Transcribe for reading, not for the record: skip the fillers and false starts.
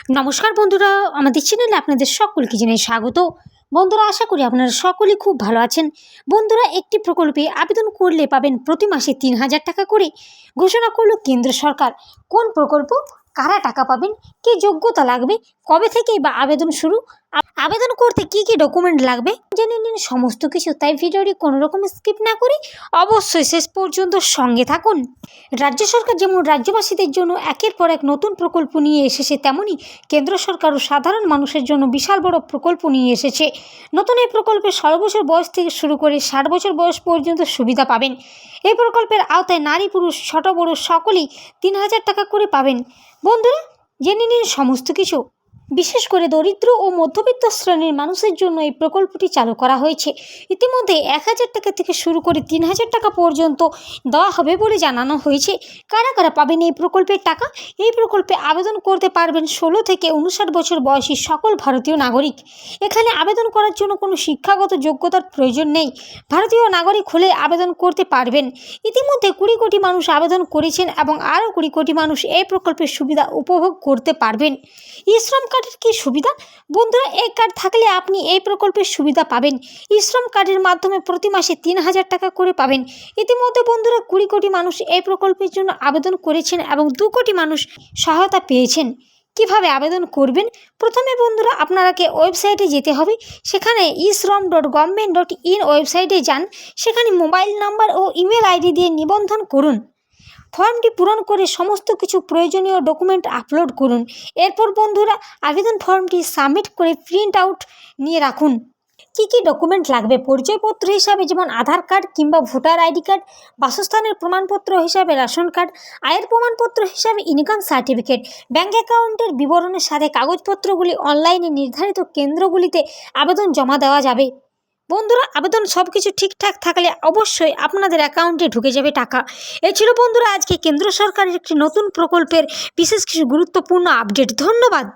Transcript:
নমস্কার বন্ধুরা, আমাদের চ্যানেলে আপনাদের সকলকে জানাই স্বাগত। বন্ধুরা, আশা করি আপনারা সকলেই খুব ভালো আছেন। বন্ধুরা, একটি প্রকল্পে আবেদন করলে পাবেন প্রতি মাসে ৩,০০০ টাকা করে ঘোষণা করলো কেন্দ্র সরকার। কোন প্রকল্প, কারা টাকা পাবেন, কী যোগ্যতা লাগবে, কবে থেকেই বা আবেদন শুরু, আবেদন করতে কি কি ডকুমেন্ট লাগবে জেনে নিন সমস্ত কিছু। তাই ভিডিওটি কোনো রকম স্কিপ না করে অবশ্যই শেষ পর্যন্ত সঙ্গে থাকুন। রাজ্য সরকার যেমন রাজ্যবাসীদের জন্য একের পর এক নতুন প্রকল্প নিয়ে এসেছে, তেমনি কেন্দ্র সরকারও সাধারণ মানুষের জন্য বিশাল বড় প্রকল্প নিয়ে এসেছে। নতুন এই প্রকল্পে ১৬ বছর বয়স থেকে শুরু করে ৬০ বছর বয়স পর্যন্ত সুবিধা পাবেন। এই প্রকল্পের আওতায় নারী পুরুষ ছোট বড় সকলেই ৩,০০০ টাকা করে পাবেন। বন্ধুরা, জেনে নিন সমস্ত কিছু। বিশেষ করে দরিদ্র ও মধ্যবিত্ত শ্রেণীর মানুষের জন্য এই প্রকল্পটি চালু করা হয়েছে। ইতিমধ্যে ১,০০০ টাকা থেকে শুরু করে ৩,০০০ টাকা পর্যন্ত দেওয়া হবে বলে জানানো হয়েছে। কারা কারা পাবেন এই প্রকল্পের টাকা? এই প্রকল্পে আবেদন করতে পারবেন ১৬ থেকে ৫৯ বছর বয়সী সকল ভারতীয় নাগরিক। এখানে আবেদন করার জন্য কোনো শিক্ষাগত যোগ্যতার প্রয়োজন নেই। ভারতীয় নাগরিক হলে আবেদন করতে পারবেন। ইতিমধ্যে ২০ কোটি মানুষ আবেদন করেছেন এবং আরও ২০ কোটি মানুষ এই প্রকল্পের সুবিধা উপভোগ করতে পারবেন। ই-শ্রম কার্ডের কী সুবিধা? বন্ধুরা, এই কার্ড থাকলে আপনি এই প্রকল্পের সুবিধা পাবেন। ই-শ্রম কার্ডের মাধ্যমে প্রতি মাসে ৩,০০০ টাকা করে পাবেন। ইতিমধ্যে বন্ধুরা ২০ কোটি মানুষ এই প্রকল্পের জন্য আবেদন করেছেন এবং ২ কোটি মানুষ সহায়তা পেয়েছেন। কিভাবে আবেদন করবেন? প্রথমে বন্ধুরা আপনাকে ওয়েবসাইটে যেতে হবে। সেখানে e-shrom.government.in ওয়েবসাইটে যান। সেখানে মোবাইল নাম্বার ও ইমেল আইডি দিয়ে নিবন্ধন করুন। ফর্মটি পূরণ করে সমস্ত কিছু প্রয়োজনীয় ডকুমেন্ট আপলোড করুন। এরপর বন্ধুরা আবেদন ফর্মটি সাবমিট করে প্রিন্ট আউট নিয়ে রাখুন। কী কী ডকুমেন্ট লাগবে? পরিচয়পত্র হিসাবে যেমন আধার কার্ড কিংবা ভোটার আইডি কার্ড, বাসস্থানের প্রমাণপত্র হিসাবে রেশন কার্ড, আয়ের প্রমাণপত্র হিসাবে ইনকাম সার্টিফিকেট, ব্যাঙ্ক অ্যাকাউন্টের বিবরণের সাথে কাগজপত্রগুলি অনলাইনে নির্ধারিত কেন্দ্রগুলিতে আবেদন জমা দেওয়া যাবে। বন্ধুরা, আবেদন সব কিছু ঠিকঠাক থাকলে অবশ্যই আপনাদের অ্যাকাউন্টে ঢুকে যাবে টাকা। এই ছিল বন্ধুরা আজকে কেন্দ্র সরকারের একটি নতুন প্রকল্পের বিশেষ কিছু গুরুত্বপূর্ণ আপডেট। ধন্যবাদ।